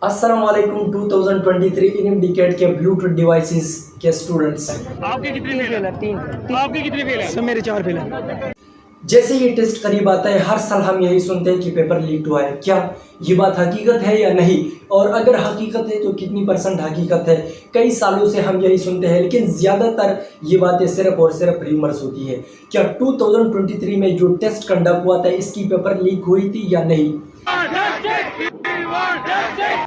अस्सलाम वालेकुम 2023 इन डिकेड के ब्लूटूथ डिवाइसेस के स्टूडेंट्स। आपके कितने फेल है? तीन। आपके कितने फेल है? सब मेरे 4 फेल है। जैसे ये टेस्ट करीब आता है हर साल हम यही सुनते हैं कि पेपर लीक हुआ है। क्या ये बात हकीकत है या नहीं, और अगर हकीकत है तो कितनी % हकीकत है? कई सालों से हम यही सुनते हैं, लेकिन ज़्यादातर ये बातें सिर्फ और सिर्फ र्यूमर्स होती है। क्या 2023 में जो टेस्ट कंडक्ट हुआ था इसकी पेपर लीक हुई थी या नहीं?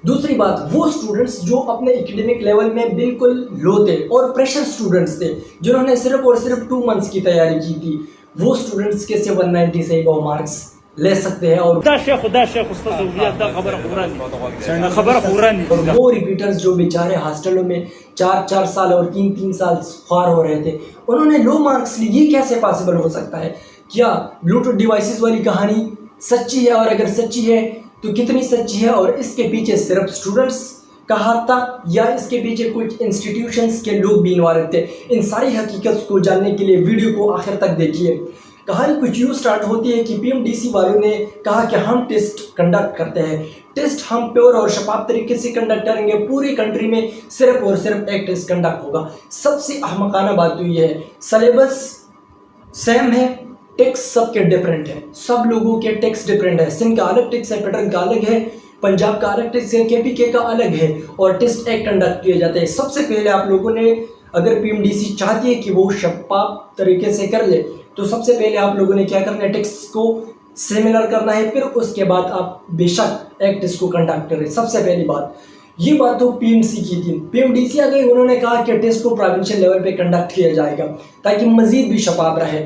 दूसरी बात, वो स्टूडेंट्स जो अपने एकेडमिक लेवल में बिल्कुल लो थे और प्रेशर स्टूडेंट्स थे, जिन्होंने सिर्फ और सिर्फ 2 मंथ्स की तैयारी की थी, वो स्टूडेंट्स कैसे 190 से अबव मार्क्स ले सकते हैं? और वो रिपीटर्स जो बेचारे हॉस्टलों में 4-4 साल और 3-3 साल ख्वार हो रहे थे, उन्होंने लो मार्क्स लिए, ये कैसे पॉसिबल हो सकता है? क्या ब्लूटूथ डिवाइसेस वाली कहानी सच्ची है, और अगर सच्ची है तो कितनी सच्ची है, और इसके पीछे सिर्फ स्टूडेंट्स का हाथ था या इसके पीछे कुछ इंस्टीट्यूशंस के लोग भी इन्वॉल्व थे? इन सारी हकीकत को जानने के लिए वीडियो को आखिर तक देखिए। कहानी कुछ यूँ स्टार्ट होती है कि पीएमडीसी वालों ने कहा कि हम टेस्ट कंडक्ट करते हैं, टेस्ट हम प्योर और शफाफ तरीके से कंडक्ट करेंगे, पूरी कंट्री में सिर्फ और सिर्फ एक टेस्ट कंडक्ट होगा। सबसे अहमकाना बात तो ये है, सिलेबस सेम है, टैक्स सबके डिफरेंट है, सब लोगों के टैक्स डिफरेंट है। सिंध का अलग टैक्स है, पैटर्न का अलग है, पंजाब का अलग टैक्स है, केपीके का अलग है, और टेस्ट एक कंडक्ट किए जाते हैं। सबसे पहले आप लोगों ने, अगर पीएमडीसी चाहती है कि वो शफाफ तरीके से कर ले, तो सबसे पहले आप लोगों ने क्या करना है, टैक्स को सिमिलर करना है, फिर उसके बाद आप बेशक एक टेस्ट को कंडक्ट करें। सबसे पहली बात ये बात तो पीएमसी की थी। पीएमडीसी आ गई, उन्होंने कहा कि टेस्ट को प्रोविंशियल लेवल पे कंडक्ट किया जाएगा ताकि मजीद भी शफाफ रहे।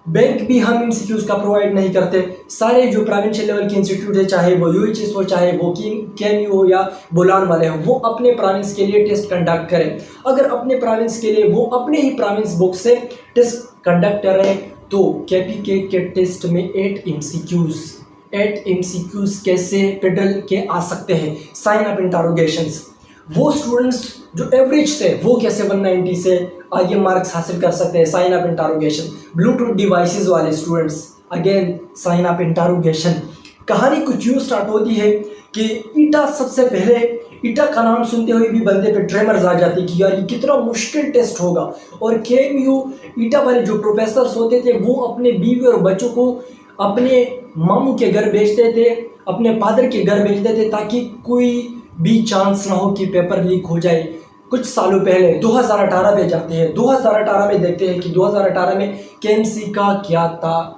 बैंक भी हम एमसीक्यूज का प्रोवाइड नहीं करते। सारे जो प्रोविंशियल लेवल के इंस्टीट्यूट है, चाहे वो यूएचएस हो, चाहे वो केएमयू हो या बोलान वाले हो, वो अपने प्रोविंस के लिए टेस्ट कंडक्ट करें। अगर अपने प्रोविंस के लिए वो अपने ही प्रोविंस बुक से टेस्ट कंडक्ट कर रहे हैं, तो केपीके के टेस्ट में 8 एमसीक्यूज कैसे पेडल के आ सकते हैं? Sign up interrogations. वो स्टूडेंट्स जो एवरेज थे, वो कैसे 190 से आगे मार्क्स हासिल कर सकते हैं? Sign up interrogation. Bluetooth devices वाले students, again sign up interrogation. कहानी कुछ यूँ स्टार्ट होती है कि ईटा, सबसे पहले ईटा का नाम सुनते हुए भी बंदे पे ट्रेमर्स आ जाती कि यार ये कितना मुश्किल टेस्ट होगा। और केएमयू ईटा वाले जो प्रोफेसर्स होते थे, वो अपने बीवी और बच्चों को अपने मामू के घर भेजते थे, अपने फादर के घर भेजते थे, ताकि कोई भी चांस ना हो कि पेपर लीक हो जाए। कुछ सालों पहले 2018 में जाते हैं, 2018 में देखते हैं कि 2018 में केएमसी का क्या था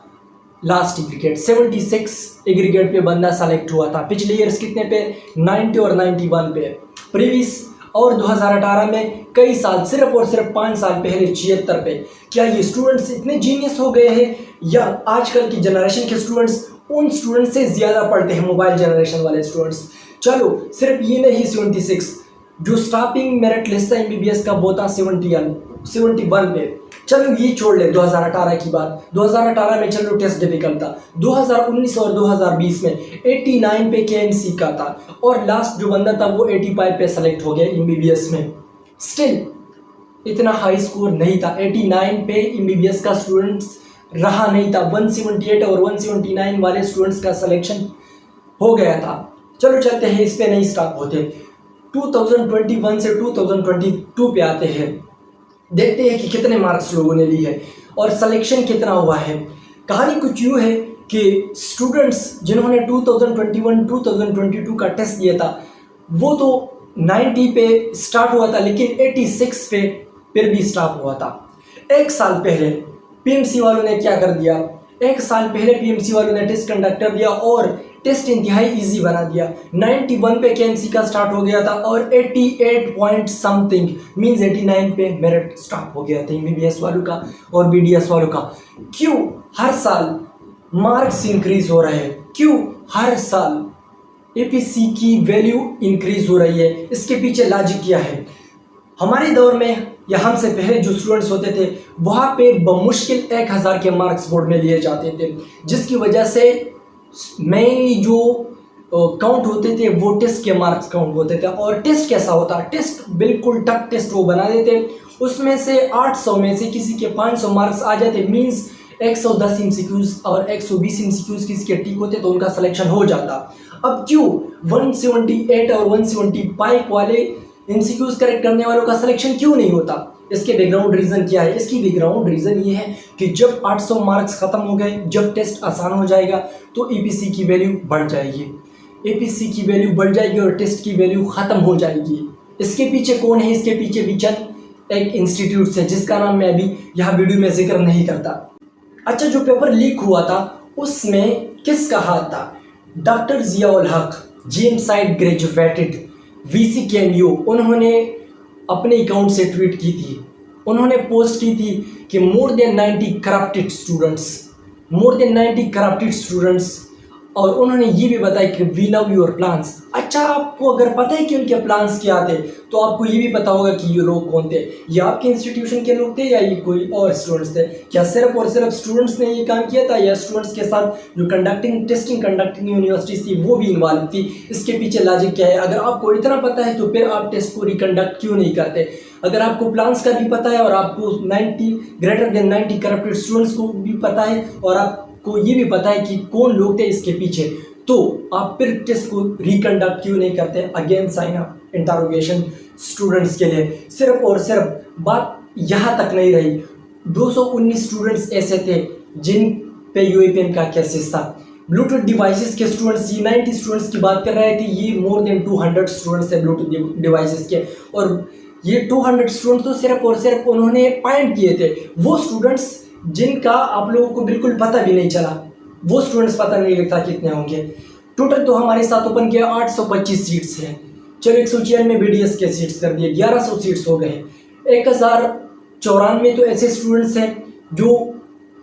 लास्ट एग्रीगेट, 76 एग्रीगेट पे बंदा सेलेक्ट हुआ था। पिछले ईयर्स कितने पे? 90 और 91 पे प्रीवियस। और 2018 में कई साल, सिर्फ और सिर्फ 5 साल पहले 76 पे। क्या ये स्टूडेंट्स इतने जीनियस हो गए हैं, या आजकल की जनरेशन के स्टूडेंट्स उन स्टूडेंट्स से ज़्यादा पढ़ते हैं, मोबाइल जनरेशन वाले स्टूडेंट्स? चलो, सिर्फ ये नहीं, 76 जो स्टॉपिंग मेरिट लिस्ट था एमबीबीएस का, वो था 71 पे। चलो ये छोड़ ले 2018 की बात। 2018 में चलो टेस्ट डिफिकल्ट था। 2019 और 2020 में 89 पे केएमसी का था, और लास्ट जो बंदा था वो 85 पे सेलेक्ट हो गया एमबीबीएस में। स्टिल इतना हाई स्कोर नहीं था। 89 पे एमबीबीएस का स्टूडेंट्स रहा नहीं था। 178 और 179 वाले स्टूडेंट्स का सिलेक्शन हो गया था। चलो चलते हैं, इस पे नहीं स्टॉप होते। 2021 से 2022 पे आते हैं, देखते हैं कि कितने मार्क्स लोगों ने ली है और सिलेक्शन कितना हुआ है। कहानी कुछ यूँ है कि स्टूडेंट्स जिन्होंने 2021-2022 का टेस्ट दिया था, वो तो 90 पे स्टार्ट हुआ था, लेकिन 86 पे फिर भी स्टॉप हुआ था। एक साल पहले पीएमसी वालों ने क्या कर दिया? एक साल पहले पीएमसी वालों ने टेस्ट कंडक्ट कर दिया और टेस्ट इंतहाई इजी बना दिया। 91 पे केएमसी का स्टार्ट हो गया था, और 88 पॉइंट समथिंग मींस 89 पे मेरिट स्टॉप हो गया था एमबीबीएस वालों का और बीडीएस वालों का। क्यों हर साल मार्क्स इंक्रीज हो रहे हैं? क्यों हर साल एपीसी की वैल्यू इंक्रीज हो रही है? इसके पीछे लॉजिक क्या है? हमारे दौर में या हमसे पहले जो स्टूडेंट्स होते थे, वहाँ पे बमुश्किल 1000 के मार्क्स बोर्ड में लिए जाते थे, जिसकी वजह से मेनली जो काउंट होते थे वो टेस्ट के मार्क्स काउंट होते थे। और टेस्ट कैसा होता? टेस्ट बिल्कुल टफ टेस्ट वो बना देते, उसमें से 800 में से किसी के 500 मार्क्स आ जाते, मीन्स 110 एमसीक्यूज और 120 एमसीक्यूज किसी के ठीक होते तो उनका सिलेक्शन हो जाता। अब क्यों 178 और 175 वाले एमसीक्यूज करेक्ट करने वालों का सिलेक्शन क्यों नहीं होता? इसके बैकग्राउंड रीज़न क्या है? इसकी बैकग्राउंड रीज़न ये है कि जब 800 मार्क्स ख़त्म हो गए, जब टेस्ट आसान हो जाएगा तो एपीसी की वैल्यू बढ़ जाएगी, एपीसी की वैल्यू बढ़ जाएगी और टेस्ट की वैल्यू ख़त्म हो जाएगी। इसके पीछे कौन है? इसके पीछे भी चंद एक इंस्टीट्यूट है जिसका नाम मैं अभी यहाँ वीडियो में जिक्र नहीं करता। अच्छा, जो पेपर लीक हुआ था उसमें किसका हाथ था? डॉक्टर जियाउल हक, जेमसाइड ग्रेजुएटेड VCKMU, उन्होंने अपने अकाउंट से ट्वीट की थी, उन्होंने पोस्ट की थी कि मोर देन 90 करप्टेड स्टूडेंट्स, और उन्होंने ये भी बताया कि वी लव योर प्लान्स। अच्छा, आपको अगर पता है कि उनके प्लान्स क्या थे तो आपको ये भी पता होगा कि ये लोग कौन थे। ये आपके इंस्टीट्यूशन के लोग थे या ये कोई और स्टूडेंट्स थे? क्या सिर्फ और सिर्फ स्टूडेंट्स ने ये काम किया था या स्टूडेंट्स के साथ जो कंडक्टिंग यूनिवर्सिटीज़ थी वो भी इन्वॉल्व थी? इसके पीछे लॉजिक क्या है? अगर आपको इतना पता है तो फिर आप टेस्ट को रिकंडक्ट क्यों नहीं करते? अगर आपको प्लान्स का भी पता है और आपको 90 करप्टेड स्टूडेंट्स को भी पता है और आपको ये भी पता है कि कौन लोग थे इसके पीछे, तो आप फिर टेस्ट को रिकंडक्ट क्यों नहीं करते? Again sign up interrogation students के लिए। सिर्फ और सिर्फ बात यहाँ तक नहीं रही, 219 स्टूडेंट्स ऐसे थे जिन पे यूएपीएन का केसेस था। ब्लूटूथ डिवाइसेस के स्टूडेंट्स, ये 90 स्टूडेंट्स की बात कर रहे थे, ये मोर देन 200 स्टूडेंट्स है ब्लूटूथ डिवाइसेस के, और ये 200 स्टूडेंट्स तो सिर्फ और सिर्फ उन्होंने पॉइंट किए थे। वो स्टूडेंट्स जिनका आप लोगों को बिल्कुल पता भी नहीं चला, वो स्टूडेंट्स पता नहीं लगता कितने होंगे। टोटल तो हमारे साथ ओपन किया 825 सीट्स हैं। चलो 196 BDS के सीट्स कर दिए, 1100 सीट्स हो गए। 1094 तो ऐसे स्टूडेंट्स हैं जो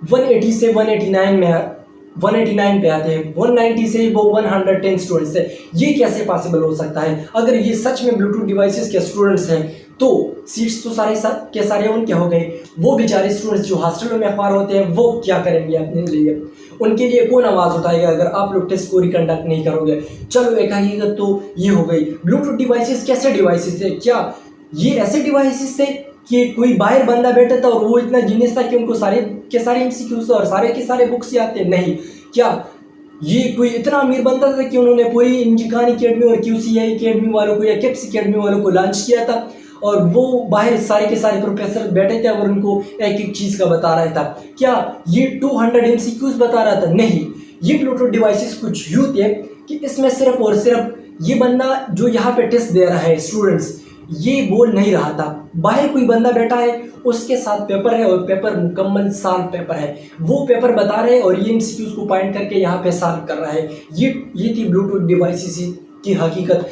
180 से 189 पे आते हैं, 190 से वो 110 स्टूडेंट्स हैं। ये कैसे पॉसिबल हो सकता है? अगर ये सच में ब्लूटूथ डिवाइसेस के स्टूडेंट्स हैं तो सीट्स तो सारे उनके हो गए। वो बेचारे स्टूडेंट्स जो हॉस्टलों में अखबार होते हैं वो क्या करेंगे अपने लिए? उनके लिए कौन आवाज़ उठाएगा अगर आप लोग टेस्ट को रिकंडक्ट नहीं करोगे? चलो, एक हकीकत तो ये हो गई। ब्लूटूथ डिवाइसेस कैसे डिवाइसेस थे? क्या ये ऐसे डिवाइसेस थे कि कोई बाहर बंदा बैठा था और वो इतना जीनियस था कि उनको सारे के सारे MCQs और सारे के सारे बुक्स याद थे? नहीं। क्या ये कोई इतना अमीर बंदा था कि उन्होंने पूरी इंजी खान अकेडमी और QCI अकेडमी वालों को या किप्स अकेडमी वालों को लॉन्च किया था और वो बाहर सारे के सारे प्रोफेसर बैठे थे और उनको एक एक चीज़ का बता रहा था? क्या ये 200 MCQs बता रहा था? नहीं। ये ब्लूटूथ डिवाइसेस कुछ यूँ थे कि इसमें सिर्फ और सिर्फ ये बंदा जो यहाँ पे टेस्ट दे रहा है, स्टूडेंट्स, ये बोल नहीं रहा था। बाहर कोई बंदा बैठा है, उसके साथ पेपर है और पेपर मुकम्मल साल पेपर है, वो पेपर बता रहे हैं और ये MCQs को पॉइंट करके यहाँ पे सॉल्व कर रहा है। ये थी ब्लूटूथ डिवाइसेस की हकीकत।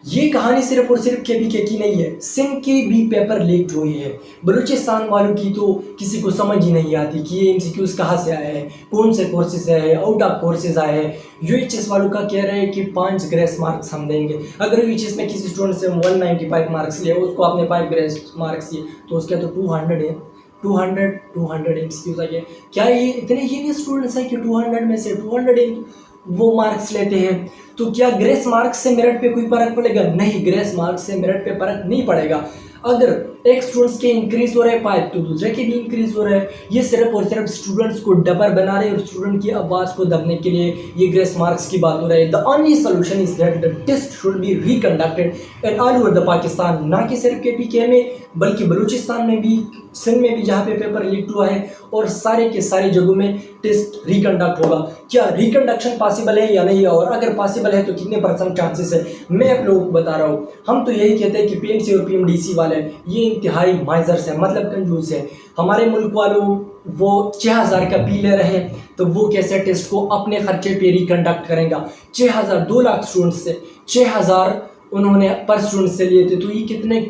ये कहानी सिर्फ और सिर्फ KPK की नहीं है, सिंध के भी पेपर लीक हुई है। बलूचिस्तान वालों की तो किसी को समझ ही नहीं आती कि ये MCQs कहाँ से आए हैं, कौन से कोर्सेज आए हैं, आउट ऑफ कोर्सेज आए हैं। UHS वालों का कह रहे हैं कि 5 ग्रेस मार्क्स हम देंगे। अगर UHS में किसी स्टूडेंट से 195 मार्क्स लिए, उसको आपने 5 ग्रेस मार्क्स दिए तो उसके तो 200 है। 200 MCQs आइए। क्या ये इतने जीनियस स्टूडेंट्स हैं कि 200 में से 200 वो मार्क्स लेते हैं? तो क्या ग्रेस मार्क्स से मेरिट पे कोई फर्क पड़ेगा? नहीं, ग्रेस मार्क्स से मेरिट पे फर्क नहीं पड़ेगा। अगर एक स्टूडेंट्स के इंक्रीज हो रहे हैं 5 तो दूसरे के भी इंक्रीज हो रहे हैं। ये सिर्फ और सिर्फ स्टूडेंट्स को डबर बना रहे हैं और स्टूडेंट की आवाज़ को दबने के लिए ये ग्रेस मार्क्स की बात हो रही है। The only solution is that the test should be reconducted in all over the Pakistan, ना कि सिर्फ KPK में बल्कि बलूचिस्तान में भी, सिंध में भी जहाँ पे पेपर लीक हुआ है, और सारे के सारे जगहों में टेस्ट रिकंडक्ट होगा। क्या रिकंडक्शन पॉसिबल है या नहीं, और अगर पॉसिबल है तो कितने % चांसेस है? मैं आप लोगों को बता रहा हूँ। हम तो यही कहते हैं कि PMC और PMDC वाले ये इंतहाई माइजर्स है, मतलब कंजूस है। हमारे मुल्क वालों वो 6000 का पी ले रहे हैं तो वो कैसे टेस्ट को अपने खर्चे पे रिकंडक्ट करेगा? 6000, 2 लाख स्टूडेंट्स से 6000 उन्होंने पर स्टूडेंट से लिए थे, तो ये कितने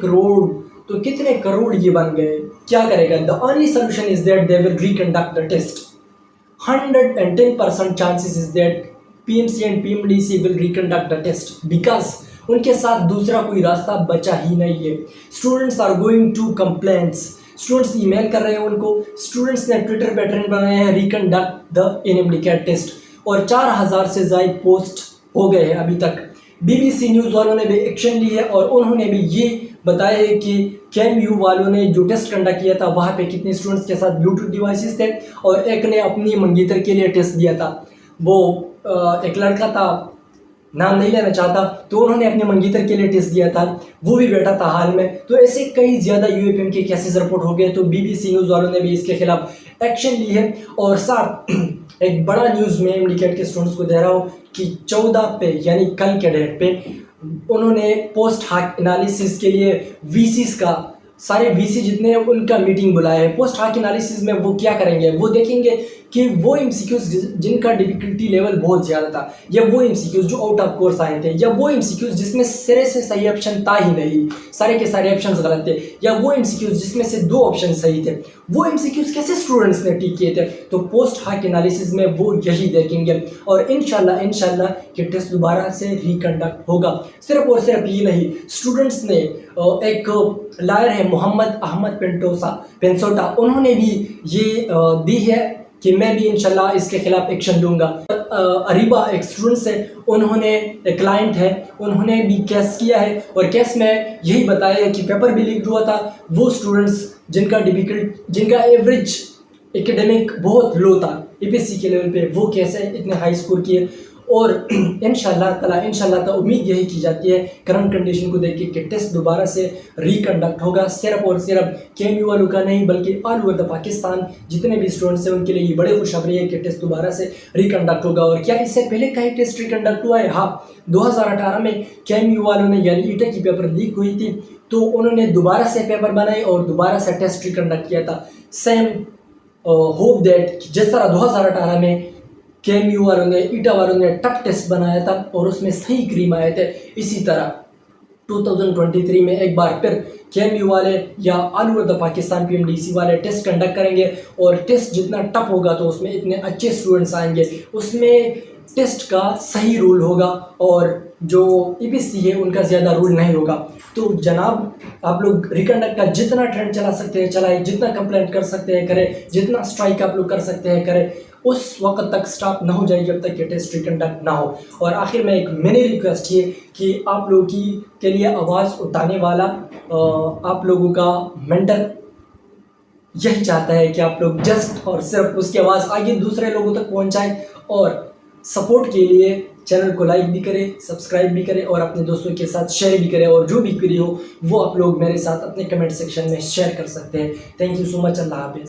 करोड़ ये बन गए। क्या करेगा? The only solution is that they will reconduct the test. 110% chances is that PMC and PMDC will reconduct the test because उनके साथ दूसरा कोई रास्ता बचा ही नहीं है। Students are going to complaints, students email कर रहे हैं उनको, स्टूडेंट्स ने ट्विटर पे ट्रेंड बनाए हैं रिकंडक्ट द NMDCAT टेस्ट, और 4000 से ज़ायद पोस्ट हो गए हैं अभी तक। BBC न्यूज़ वालों ने भी एक्शन ली है और उन्होंने भी ये बताया है कि KMU वालों ने जो टेस्ट कंडक्ट किया था वहाँ पे कितने स्टूडेंट्स के साथ ब्लूटूथ डिवाइसेस थे, और एक ने अपनी मंगेतर के लिए टेस्ट दिया था। वो एक लड़का था नाम नहीं लेना चाहता, तो उन्होंने अपने मंगीतर के लिए टेस्ट दिया था, वो भी बैठा था हाल में। तो ऐसे कई ज़्यादा यूएपीएम के केसेस रिपोर्ट हो गए, तो बीबीसी न्यूज़ वालों ने भी इसके खिलाफ एक्शन ली है। और साथ एक बड़ा न्यूज़ में इंडिकेट के स्टूडेंट्स को दे रहा हूँ कि 14 पे यानी कल के डेट पे उन्होंने पोस्ट हाक एनालिसिस के लिए वीसीस का, सारे वीसी जितने हैं उनका मीटिंग बुलाया है। पोस्ट हाक एनालिसिस में वो क्या करेंगे, वो देखेंगे कि वो एमसीक्यूज जिनका डिफिकल्टी लेवल बहुत ज़्यादा था, या वो एमसीक्यूज जो आउट ऑफ कोर्स आए थे, या वो एमसीक्यूज जिसमें सिरे से सही ऑप्शन था ही नहीं, सारे के सारे ऑप्शंस गलत थे, या वो एमसीक्यूज जिसमें से 2 ऑप्शन सही थे, वो एमसीक्यूज कैसे स्टूडेंट्स ने टिक किए थे। तो पोस्ट हाक एनालिसिस में वो यही देखेंगे। और इंशाल्लाह कि टेस्ट दोबारा से रिकंडक्ट होगा। सिर्फ और सिर्फ ये नहीं, स्टूडेंट्स ने एक लायर है मोहम्मद अहमद पेंसोटा, उन्होंने भी ये दी है कि मैं भी इंशाल्लाह इसके खिलाफ एक्शन लूँगा। अरीबा एक स्टूडेंट्स है, उन्होंने एक क्लाइंट है, उन्होंने भी केस किया है और केस में यही बताया है कि पेपर भी लीक हुआ था। वो स्टूडेंट्स जिनका एवरेज एकेडमिक बहुत लो था ईपीएससी के लेवल पे, वो कैसे इतने हाई स्कोर किए। और इंशाल्लाह ताला उम्मीद यही की जाती है करंट कंडीशन को देख के कि टेस्ट दोबारा से रिकंडक्ट होगा। सिर्फ और सिर्फ केएमयू वालों का नहीं बल्कि ऑल ओवर द पाकिस्तान जितने भी स्टूडेंट्स हैं उनके लिए ये बड़े खुशखबरी है कि टेस्ट दोबारा से रिकंडक्ट होगा। और क्या इससे पहले का ही टेस्ट रिकंडक्ट हुआ है? हाँ, 2018 में केएमयू वालों ने यानी ईटा की पेपर लीक हुई थी, तो उन्होंने दोबारा से पेपर बनाए और दोबारा से टेस्ट रिकंडक्ट किया था। सेम होप दैट जिस तरह 2018 में केएमयू वालों ने, ईटा वालों ने टफ टेस्ट बनाया था और उसमें सही क्रीम आए थे, इसी तरह 2023 में एक बार फिर केएमयू वाले या all over the Pakistan PMDC वाले टेस्ट कंडक्ट करेंगे। और टेस्ट जितना टफ होगा तो उसमें इतने अच्छे स्टूडेंट्स आएंगे, उसमें टेस्ट का सही रूल होगा और जो ईपीएससी है उनका ज़्यादा रूल नहीं होगा। तो जनाब, आप लोग रिकंडक्ट का जितना ट्रेंड चला सकते हैं चलाएं, जितना कंप्लेंट कर सकते हैं करें, जितना स्ट्राइक आप लोग कर सकते हैं करें। उस वक्त तक स्टॉप ना हो जाए जब तक कि टेस्ट रिकंडक्ट ना हो। और आखिर में एक मिनी रिक्वेस्ट है कि आप लोगों के लिए आवाज़ उठाने वाला आप लोगों का मेंटर यही चाहता है कि आप लोग जस्ट और सिर्फ उसकी आवाज़ आगे दूसरे लोगों तक पहुंचाएं। और सपोर्ट के लिए चैनल को लाइक भी करें, सब्सक्राइब भी करें और अपने दोस्तों के साथ शेयर भी करें। और जो भी क्वेरी हो वो आप लोग मेरे साथ अपने कमेंट सेक्शन में शेयर कर सकते हैं। Thank you so much. अल्लाह हाफिज़।